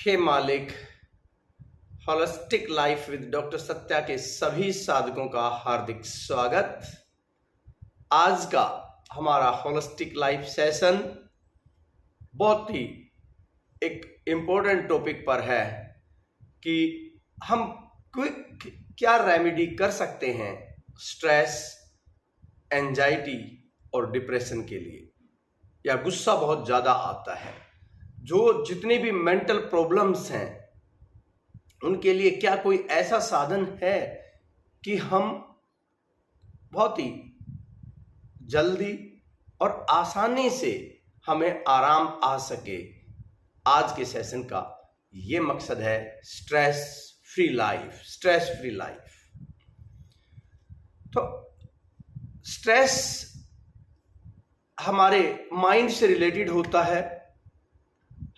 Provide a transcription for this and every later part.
हे मालिक, holistic life with doctor Satya के सभी साधकों का हार्दिक स्वागत। आज का हमारा होलिस्टिक लाइफ सेशन बहुत ही एक इम्पोर्टेंट टॉपिक पर है कि हम क्विक क्या रेमेडी कर सकते हैं स्ट्रेस, एंजाइटी और डिप्रेशन के लिए, या गुस्सा बहुत ज़्यादा आता है, जो जितनी भी मेंटल प्रॉब्लम्स हैं उनके लिए क्या कोई ऐसा साधन है कि हम बहुत ही जल्दी और आसानी से हमें आराम आ सके। आज के सेशन का ये मकसद है स्ट्रेस फ्री लाइफ। तो स्ट्रेस हमारे माइंड से रिलेटेड होता है,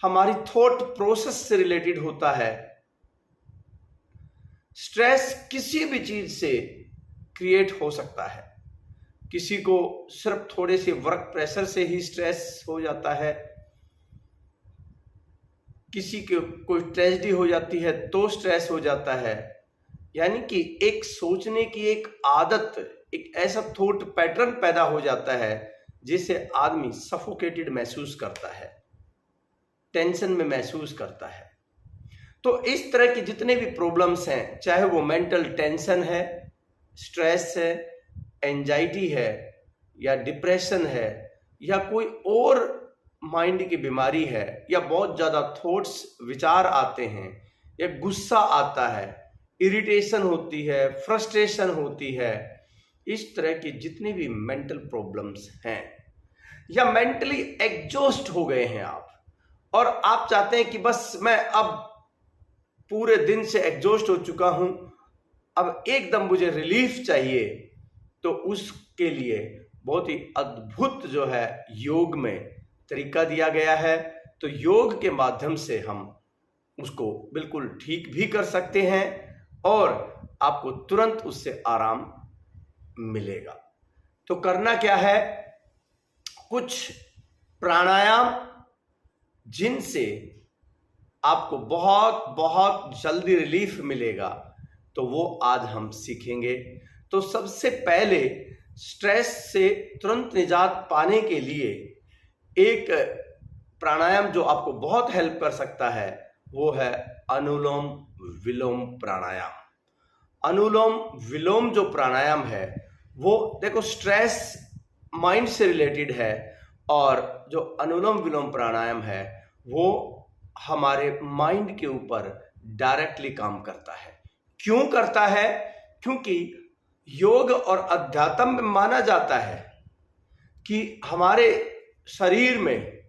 हमारी थॉट प्रोसेस से रिलेटेड होता है। स्ट्रेस किसी भी चीज से क्रिएट हो सकता है। किसी को सिर्फ थोड़े से वर्क प्रेशर से ही स्ट्रेस हो जाता है, किसी को कोई ट्रेजेडी हो जाती है तो स्ट्रेस हो जाता है। यानी कि एक सोचने की एक आदत, एक ऐसा थॉट पैटर्न पैदा हो जाता है जिसे आदमी सफोकेटेड महसूस करता है, टेंशन में महसूस करता है। तो इस तरह की जितने भी प्रॉब्लम्स हैं, चाहे वो मेंटल टेंशन है, स्ट्रेस है, एंजाइटी है, या डिप्रेशन है, या कोई और माइंड की बीमारी है, या बहुत ज़्यादा थॉट्स विचार आते हैं, या गुस्सा आता है, इरिटेशन होती है, फ्रस्ट्रेशन होती है, इस तरह की जितनी भी मेंटल प्रॉब्लम्स हैं, या मेंटली एग्जॉस्ट हो गए हैं आप, और आप चाहते हैं कि बस मैं अब पूरे दिन से एग्जॉस्ट हो चुका हूं, अब एकदम मुझे रिलीफ चाहिए, तो उसके लिए बहुत ही अद्भुत जो है योग में तरीका दिया गया है। तो योग के माध्यम से हम उसको बिल्कुल ठीक भी कर सकते हैं और आपको तुरंत उससे आराम मिलेगा। तो करना क्या है, कुछ प्राणायाम जिनसे आपको बहुत बहुत जल्दी रिलीफ मिलेगा, तो वो आज हम सीखेंगे। तो सबसे पहले स्ट्रेस से तुरंत निजात पाने के लिए एक प्राणायाम जो आपको बहुत हेल्प कर सकता है वो है अनुलोम विलोम प्राणायाम। अनुलोम विलोम जो प्राणायाम है वो देखो स्ट्रेस माइंड से रिलेटेड है, और जो अनुलोम विलोम प्राणायाम है वो हमारे माइंड के ऊपर डायरेक्टली काम करता है। क्यों करता है? क्योंकि योग और अध्यात्म में माना जाता है कि हमारे शरीर में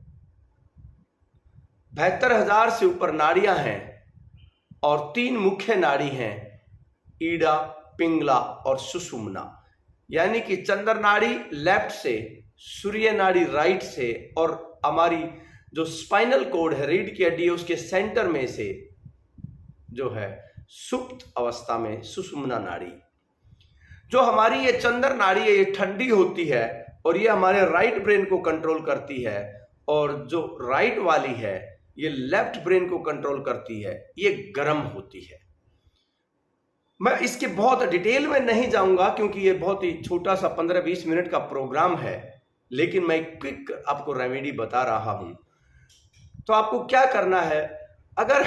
72,000 से ऊपर नाड़ियां हैं और 3 मुख्य नाड़ी हैं, ईडा, पिंगला और सुषुम्ना। यानी कि चंद्र नाड़ी लेफ्ट से, सूर्य नाड़ी राइट से, और हमारी जो स्पाइनल कोड है, रीढ़ की हड्डी है, उसके सेंटर में से जो है सुप्त अवस्था में सुषुम्ना नाड़ी। जो हमारी ये चंद्र नाड़ी है ये ठंडी होती है और ये हमारे राइट ब्रेन को कंट्रोल करती है, और जो राइट वाली है ये लेफ्ट ब्रेन को कंट्रोल करती है, ये गर्म होती है। मैं इसके बहुत डिटेल में नहीं जाऊंगा क्योंकि ये बहुत ही छोटा सा 15-20 मिनट का प्रोग्राम है, लेकिन मैं क्विक आपको रेमेडी बता रहा हूं। तो आपको क्या करना है, अगर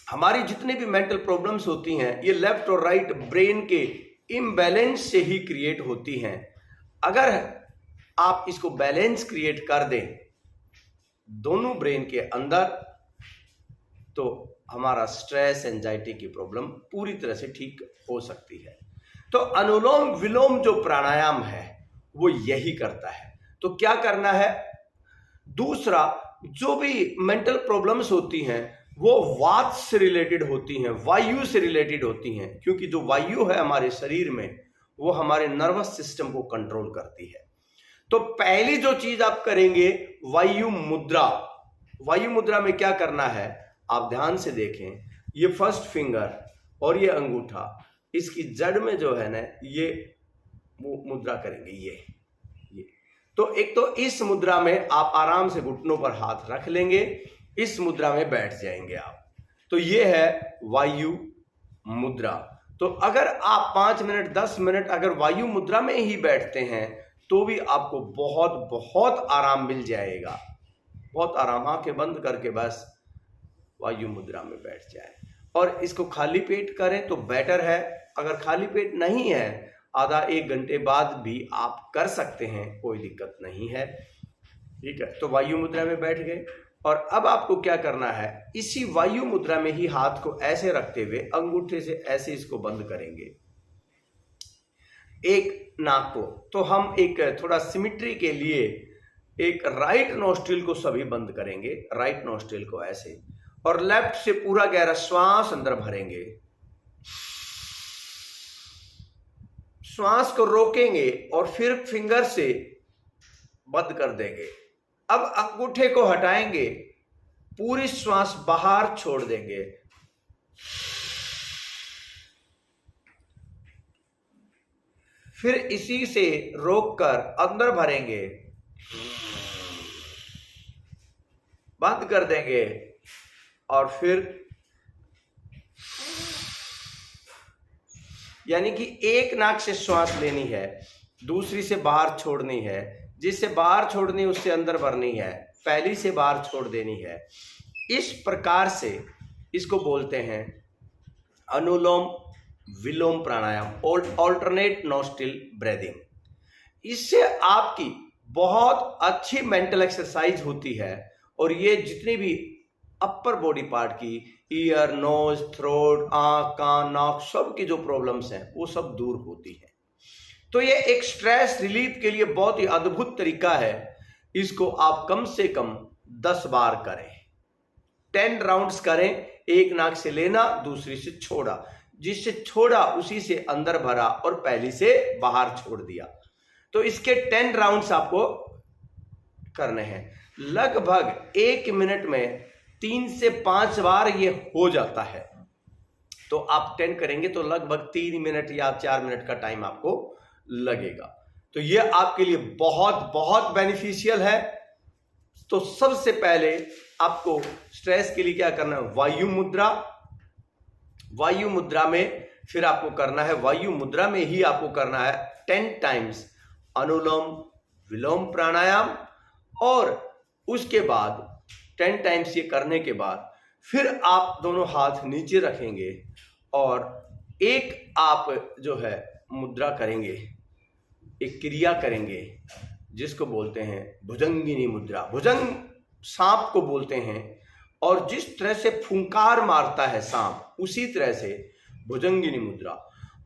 हमारी जितनी भी मेंटल प्रॉब्लम्स होती हैं ये लेफ्ट और राइट ब्रेन के इम्बैलेंस से ही क्रिएट होती हैं। अगर आप इसको बैलेंस क्रिएट कर दें दोनों ब्रेन के अंदर, तो हमारा स्ट्रेस एंजाइटी की प्रॉब्लम पूरी तरह से ठीक हो सकती है। तो अनुलोम विलोम जो प्राणायाम है वो यही करता है। तो क्या करना है, दूसरा, जो भी मेंटल प्रॉब्लम्स होती हैं वो वात से रिलेटेड होती हैं, वायु से रिलेटेड होती हैं, क्योंकि जो वायु है हमारे शरीर में वो हमारे नर्वस सिस्टम को कंट्रोल करती है। तो पहली जो चीज आप करेंगे वायु मुद्रा। वायु मुद्रा में क्या करना है, आप ध्यान से देखें, ये फर्स्ट फिंगर और ये अंगूठा, इसकी जड़ में जो है ना ये वो मुद्रा करेंगे, ये तो एक तो इस मुद्रा में आप आराम से घुटनों पर हाथ रख लेंगे इस मुद्रा में बैठ जाएंगे आप। तो ये है वायु मुद्रा। तो अगर आप 5 मिनट 10 मिनट अगर वायु मुद्रा में ही बैठते हैं तो भी आपको बहुत बहुत आराम मिल जाएगा। बहुत आराम, आंखें बंद करके बस वायु मुद्रा में बैठ जाए और इसको खाली पेट करें तो बेटर है। अगर खाली पेट नहीं है, आधा 1 घंटे बाद भी आप कर सकते हैं, कोई दिक्कत नहीं है। ठीक है, तो वायु मुद्रा में बैठ गए और अब आपको क्या करना है, इसी वायु मुद्रा में ही हाथ को ऐसे रखते हुए अंगूठे से ऐसे इसको बंद करेंगे एक नाक को। तो हम एक थोड़ा सिमिट्री के लिए एक राइट नोस्ट्रिल को सभी बंद करेंगे, राइट नोस्ट्रिल को ऐसे, और लेफ्ट से पूरा गहरा श्वास अंदर भरेंगे। श्वास को रोकेंगे और फिर फिंगर से बंद कर देंगे। अब अंगूठे को हटाएंगे, पूरी श्वास बाहर छोड़ देंगे। फिर इसी से रोककर अंदर भरेंगे, बंद कर देंगे और फिर यानी कि एक नाक से श्वास लेनी है, दूसरी से बाहर छोड़नी है, जिससे बाहर छोड़नी है उससे अंदर भरनी है, पहली से बाहर छोड़ देनी है। इस प्रकार से इसको बोलते हैं अनुलोम विलोम प्राणायाम, ऑल्टरनेट नोस्ट्रिल ब्रीदिंग। इससे आपकी बहुत अच्छी मेंटल एक्सरसाइज होती है और ये जितनी भी अपर बॉडी पार्ट की ईयर, नोज, थ्रोट, आंख, कान, नाक, सब की जो प्रॉब्लम्स हैं वो सब दूर होती है। तो ये एक स्ट्रेस रिलीफ के लिए बहुत ही अद्भुत तरीका है। इसको आप कम से कम 10 बार करें, 10 राउंड्स करें। एक नाक से लेना, दूसरी से छोड़ा, जिससे छोड़ा उसी से अंदर भरा और पहली से बाहर छोड़ दिया। तो इसके 10 राउंड्स आपको करने हैं। लगभग 1 मिनट में 3 से 5 बार ये हो जाता है। तो आप 10 करेंगे तो लगभग 3 मिनट या 4 मिनट का टाइम आपको लगेगा। तो ये आपके लिए बहुत बहुत बेनिफिशियल है। तो सबसे पहले आपको स्ट्रेस के लिए क्या करना है, वायु मुद्रा। वायु मुद्रा में फिर आपको करना है, वायु मुद्रा में ही आपको करना है 10 टाइम्स अनुलोम विलोम प्राणायाम। और उसके बाद 10 टाइम्स ये करने के बाद फिर आप दोनों हाथ नीचे रखेंगे और एक आप जो है मुद्रा करेंगे, एक क्रिया करेंगे जिसको बोलते हैं भुजंगिनी मुद्रा। भुजंग सांप को बोलते हैं और जिस तरह से फुंकार मारता है सांप, उसी तरह से भुजंगिनी मुद्रा।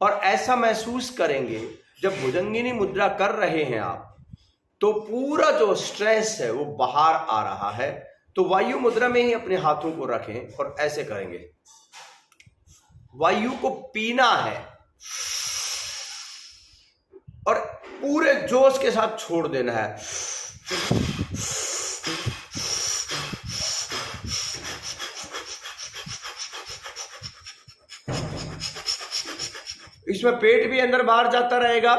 और ऐसा महसूस करेंगे जब भुजंगिनी मुद्रा कर रहे हैं आप, तो पूरा जो स्ट्रेस है वो बाहर आ रहा है। तो वायु मुद्रा में ही अपने हाथों को रखें और ऐसे करेंगे। वायु को पीना है और पूरे जोश के साथ छोड़ देना है। इसमें पेट भी अंदर बाहर जाता रहेगा।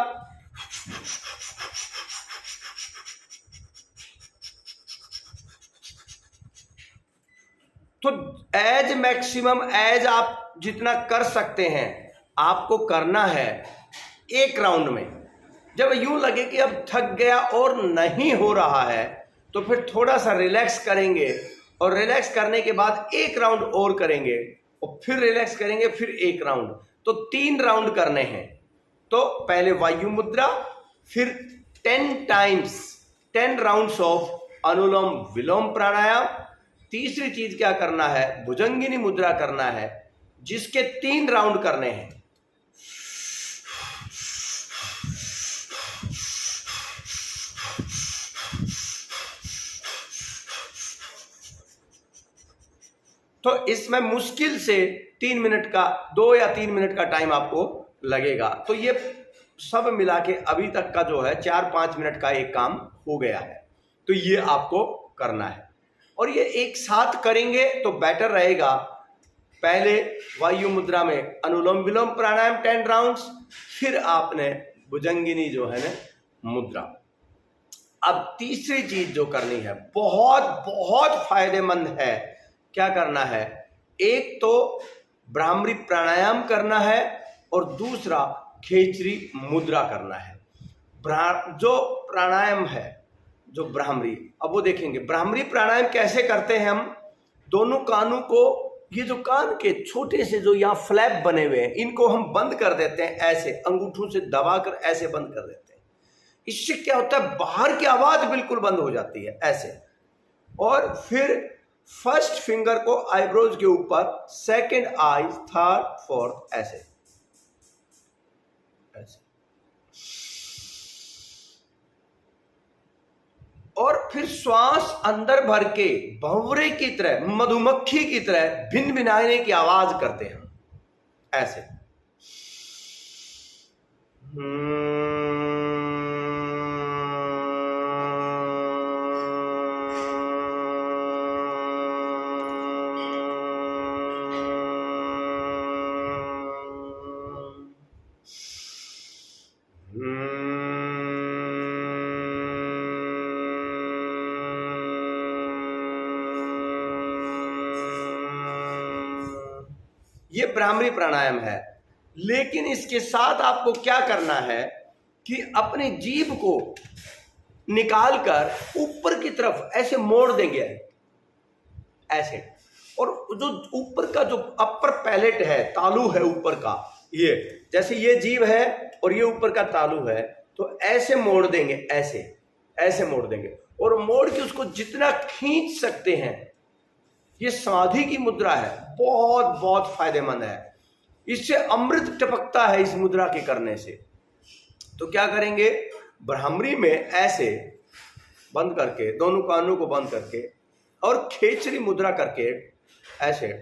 तो एज मैक्सिमम एज आप जितना कर सकते हैं आपको करना है 1 राउंड में। जब यूं लगे कि अब थक गया और नहीं हो रहा है तो फिर थोड़ा सा रिलैक्स करेंगे और रिलैक्स करने के बाद 1 राउंड और करेंगे और फिर रिलैक्स करेंगे, फिर 1 राउंड। तो 3 राउंड करने हैं। तो पहले वायु मुद्रा, फिर 10 टाइम्स 10 राउंड्स ऑफ अनुलोम विलोम प्राणायाम। तीसरी चीज क्या करना है, भुजंगिनी मुद्रा करना है, जिसके 3 राउंड करने हैं। तो इसमें मुश्किल से 3 मिनट का, 2 या 3 मिनट का टाइम आपको लगेगा। तो ये सब मिला के अभी तक का जो है 4-5 मिनट का एक काम हो गया है। तो ये आपको करना है और ये एक साथ करेंगे तो बेटर रहेगा। पहले वायु मुद्रा में अनुलोम विलोम प्राणायाम 10 राउंड्स, फिर आपने भुजंगिनी जो है ना मुद्रा। अब तीसरी चीज जो करनी है, बहुत बहुत फायदेमंद है, क्या करना है? एक तो ब्राह्मरी प्राणायाम करना है और दूसरा खेचरी मुद्रा करना है। जो प्राणायाम है, जो ब्राह्मरी, अब वो देखेंगे ब्राह्मरी प्राणायाम कैसे करते हैं हम। दोनों कानों को, ये जो कान के छोटे से जो यहाँ फ्लैप बने हुए हैं, इनको हम बंद कर देते हैं, ऐसे अंगूठों से दबाकर ऐसे बंद कर देते हैं। इससे क्या होता है, बाहर की आवाज बिल्कुल बंद हो जाती है, ऐसे। और फिर फर्स्ट फिंगर को आईब्रोज के ऊपर, सेकंड आई, थर्ड, फोर्थ, ऐसे ऐसे। और फिर श्वास अंदर भर के भंवरे की तरह, मधुमक्खी की तरह भिनभिनाने की आवाज करते हैं, ऐसे। ये ब्राह्मरी प्राणायाम है। लेकिन इसके साथ आपको क्या करना है कि अपनी जीभ को निकालकर ऊपर की तरफ ऐसे मोड़ देंगे, ऐसे। और जो ऊपर का जो अपर पैलेट है, तालू है ऊपर का, ये जैसे ये जीभ है और ये ऊपर का तालू है, तो ऐसे मोड़ देंगे, ऐसे ऐसे मोड़ देंगे। और मोड़ के उसको जितना खींच सकते हैं, ये समाधि की मुद्रा है, बहुत बहुत फायदेमंद है। इससे अमृत टपकता है इस मुद्रा के करने से। तो क्या करेंगे, ब्राह्मरी में ऐसे बंद करके, दोनों कानों को बंद करके और खेचरी मुद्रा करके ऐसे,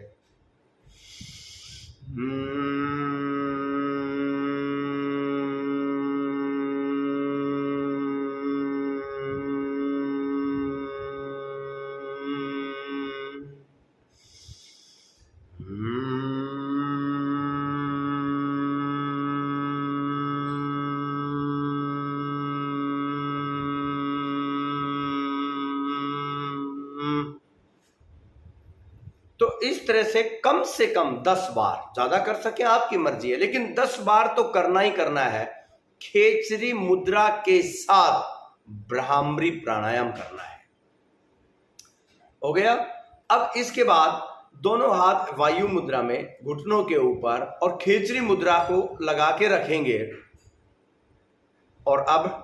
तो इस तरह से कम 10 बार, ज्यादा कर सके आपकी मर्जी है, लेकिन 10 बार तो करना ही करना है। खेचरी मुद्रा के साथ ब्राह्मरी प्राणायाम करना है। हो गया। अब इसके बाद दोनों हाथ वायु मुद्रा में घुटनों के ऊपर और खेचरी मुद्रा को लगा के रखेंगे। और अब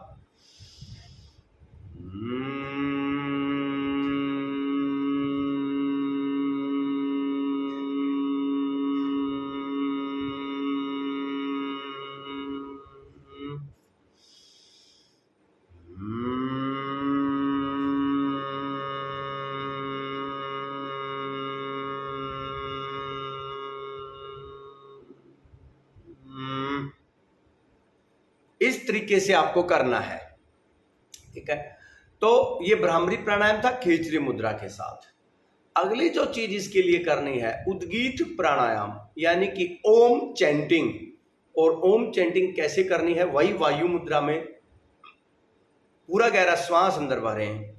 इस तरीके से आपको करना है, ठीक है। तो ये ब्राह्मरी प्राणायाम था खेचरी मुद्रा के साथ। अगली जो चीज इसके लिए करनी है, उद्गीत प्राणायाम, यानी कि ओम चैंटिंग। और ओम चैंटिंग कैसे करनी है, वही वायु मुद्रा में पूरा गहरा श्वास अंदर भरें,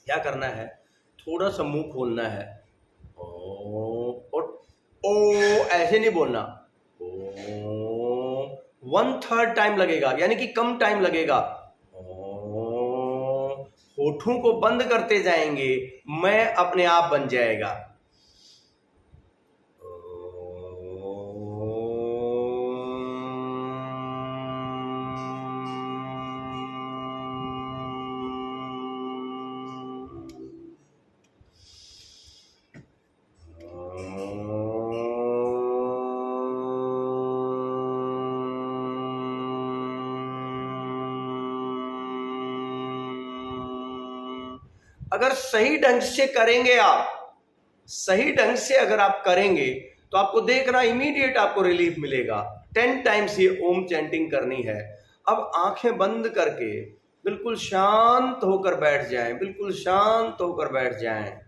क्या करना है, थोड़ा सा मुंह खोलना है, और ओ ऐसे नहीं बोलना, ओ 1/3 टाइम लगेगा, यानी कि कम टाइम लगेगा। होठों को बंद करते जाएंगे, मैं अपने आप बन जाएगा। अगर सही ढंग से करेंगे आप, सही ढंग से अगर आप करेंगे तो आपको देखना इमीडिएट आपको रिलीफ मिलेगा। 10 टाइम्स ये ओम चैंटिंग करनी है। अब आंखें बंद करके बिल्कुल शांत होकर बैठ जाएं, बिल्कुल शांत होकर बैठ जाएं।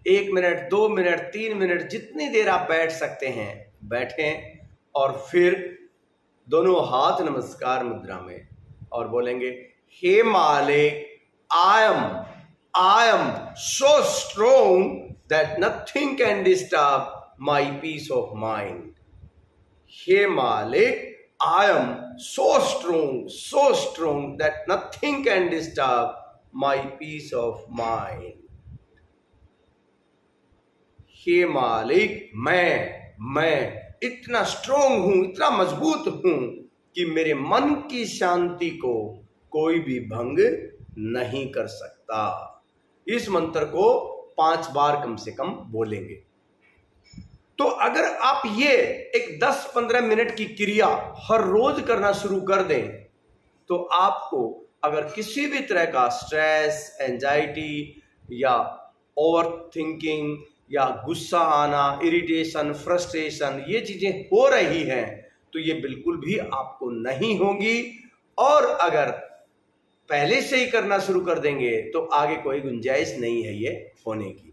1 मिनट, 2 मिनट, 3 मिनट, जितनी देर आप बैठ सकते हैं बैठें, और फिर दोनों हाथ नमस्कार मुद्रा में और बोलेंगे, हे मालिक, I am so strong that nothing can disturb my peace of mind. हे मालिक, I am so strong that nothing can disturb my peace of mind. हे मालिक, मैं इतना स्ट्रोंग हूं, इतना मजबूत हूं कि मेरे मन की शांति को कोई भी भंग नहीं कर सकता। इस मंत्र को 5 बार कम से कम बोलेंगे। तो अगर आप ये एक 10-15 मिनट की क्रिया हर रोज करना शुरू कर दें, तो आपको अगर किसी भी तरह का स्ट्रेस, एंजाइटी या ओवर थिंकिंग या गुस्सा आना, इरिटेशन, फ्रस्ट्रेशन, ये चीजें हो रही हैं, तो ये बिल्कुल भी आपको नहीं होंगी। और अगर पहले से ही करना शुरू कर देंगे तो आगे कोई गुंजाइश नहीं है ये होने की।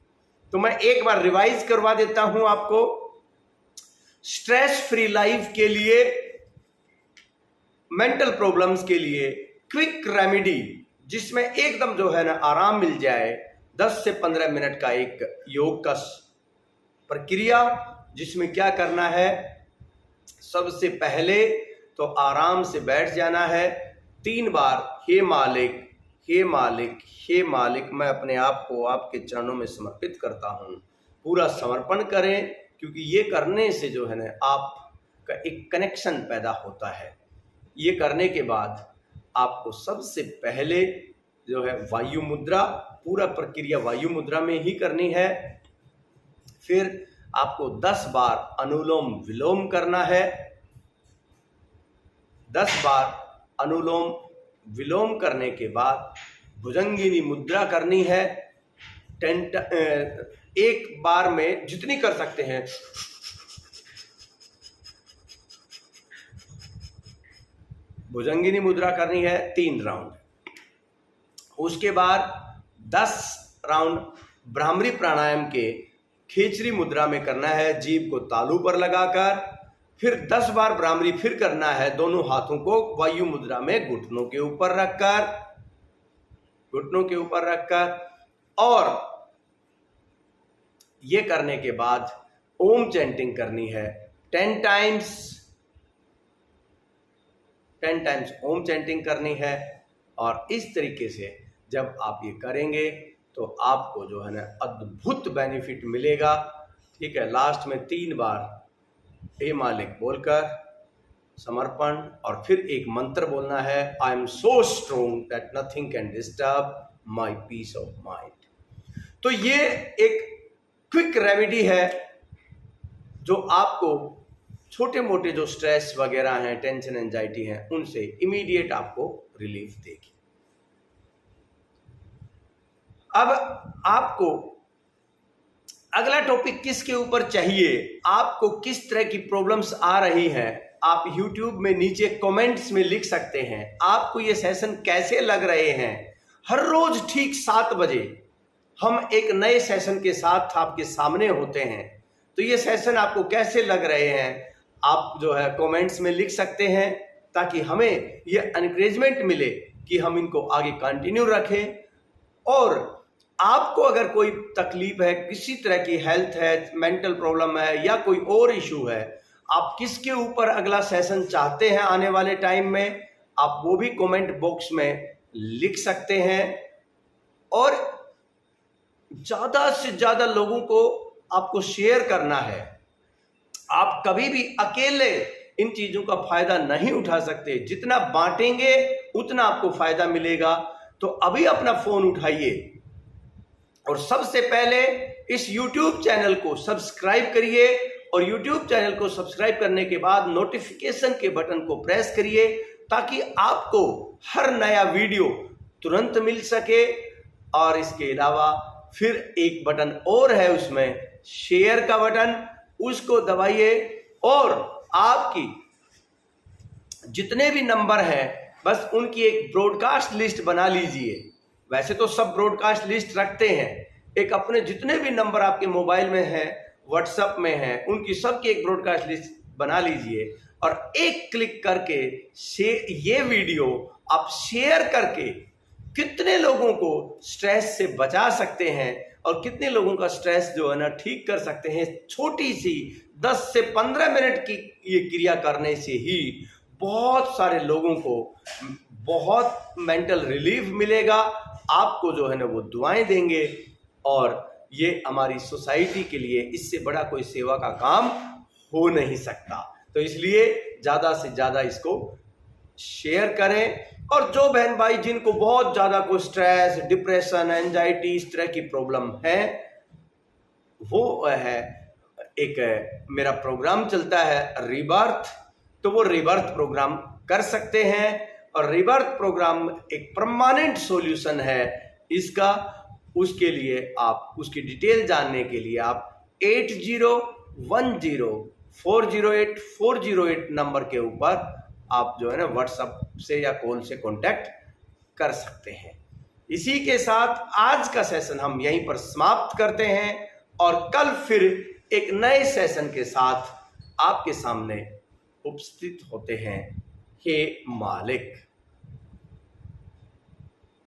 तो मैं एक बार रिवाइज करवा देता हूं आपको। स्ट्रेस फ्री लाइफ के लिए, मेंटल प्रॉब्लम्स के लिए क्विक रेमेडी, जिसमें एकदम जो है ना आराम मिल जाए, 10 से 15 मिनट का एक योग का प्रक्रिया, जिसमें क्या करना है, सबसे पहले तो आराम से बैठ जाना है। 3 बार हे मालिक, हे मालिक, हे मालिक, मैं अपने आप को आपके चरणों में समर्पित करता हूँ। पूरा समर्पण करें, क्योंकि ये करने से जो है ना आपका एक कनेक्शन पैदा होता है। ये करने के बाद आपको सबसे पहले जो है वायु मुद्रा, पूरा प्रक्रिया वायु मुद्रा में ही करनी है। फिर आपको 10 बार अनुलोम विलोम करना है। 10 बार अनुलोम विलोम करने के बाद भुजंगिनी मुद्रा करनी है। एक बार में जितनी कर सकते हैं, भुजंगिनी मुद्रा करनी है 3 राउंड। उसके बाद 10 राउंड भ्रामरी प्राणायाम के खेचरी मुद्रा में करना है, जीभ को तालू पर लगाकर। फिर 10 बार भ्रामरी फिर करना है, दोनों हाथों को वायु मुद्रा में घुटनों के ऊपर रखकर, और ये करने के बाद ओम चैंटिंग करनी है 10 टाइम्स ओम चैंटिंग करनी है। और इस तरीके से जब आप ये करेंगे तो आपको जो है ना अद्भुत बेनिफिट मिलेगा। ठीक है, लास्ट में 3 बार हे मालिक बोलकर समर्पण, और फिर एक मंत्र बोलना है, I am so strong that nothing can disturb my peace of mind. तो ये एक क्विक रेमेडी है जो आपको छोटे मोटे जो स्ट्रेस वगैरह हैं, टेंशन, एंजाइटी हैं, उनसे इमीडिएट आपको रिलीफ देगी। अब आपको अगला टॉपिक किसके ऊपर चाहिए, आपको किस तरह की प्रॉब्लम्स आ रही हैं, आप YouTube में नीचे कमेंट्स में लिख सकते हैं। आपको ये सेशन कैसे लग रहे हैं। हर रोज ठीक 7 बजे हम एक नए सेशन के साथ आपके सामने होते हैं। तो ये सेशन आपको कैसे लग रहे हैं, आप जो है कमेंट्स में लिख सकते हैं, ताकि हमें ये एनकरेजमेंट मिले कि हम इनको आगे कंटिन्यू रखें। और आपको अगर कोई तकलीफ है, किसी तरह की हेल्थ है, मेंटल प्रॉब्लम है, या कोई और इशू है, आप किसके ऊपर अगला सेशन चाहते हैं आने वाले टाइम में, आप वो भी कमेंट बॉक्स में लिख सकते हैं। और ज्यादा से ज्यादा लोगों को आपको शेयर करना है। आप कभी भी अकेले इन चीजों का फायदा नहीं उठा सकते, जितना बांटेंगे उतना आपको फायदा मिलेगा। तो अभी अपना फोन उठाइए और सबसे पहले इस YouTube चैनल को सब्सक्राइब करिए, और YouTube चैनल को सब्सक्राइब करने के बाद नोटिफिकेशन के बटन को प्रेस करिए, ताकि आपको हर नया वीडियो तुरंत मिल सके। और इसके अलावा फिर एक बटन और है, उसमें शेयर का बटन, उसको दबाइए, और आपकी जितने भी नंबर हैं बस उनकी एक ब्रॉडकास्ट लिस्ट बना लीजिए। वैसे तो सब ब्रॉडकास्ट लिस्ट रखते हैं, एक अपने जितने भी नंबर आपके मोबाइल में हैं, व्हाट्सएप में हैं, उनकी सबकी एक ब्रॉडकास्ट लिस्ट बना लीजिए और एक क्लिक करके ये वीडियो आप शेयर करके कितने लोगों को स्ट्रेस से बचा सकते हैं और कितने लोगों का स्ट्रेस जो है ना ठीक कर सकते हैं। छोटी सी 10 से 15 मिनट की ये क्रिया करने से ही बहुत सारे लोगों को बहुत मेंटल रिलीफ मिलेगा। आपको जो है ना वो दुआएं देंगे और ये हमारी सोसाइटी के लिए इससे बड़ा कोई सेवा का काम हो नहीं सकता। तो इसलिए ज़्यादा से ज़्यादा इसको शेयर करें। और जो बहन भाई जिनको बहुत ज़्यादा कोई स्ट्रेस, डिप्रेशन, एंजाइटी इस तरह की प्रॉब्लम है, वो है एक मेरा प्रोग्राम चलता है रीबर्थ, तो वो रीबर्थ प्रोग्राम कर सकते हैं। और रीबर्थ प्रोग्राम एक परमानेंट सॉल्यूशन है इसका। उसके लिए आप उसकी डिटेल जानने के लिए आप 8010408408 नंबर के ऊपर आप जो है ना व्हाट्सएप से या कॉल से कांटेक्ट कर सकते हैं। इसी के साथ आज का सेशन हम यहीं पर समाप्त करते हैं और कल फिर एक नए सेशन के साथ आपके सामने उपस्थित होते हैं। हे मालिक।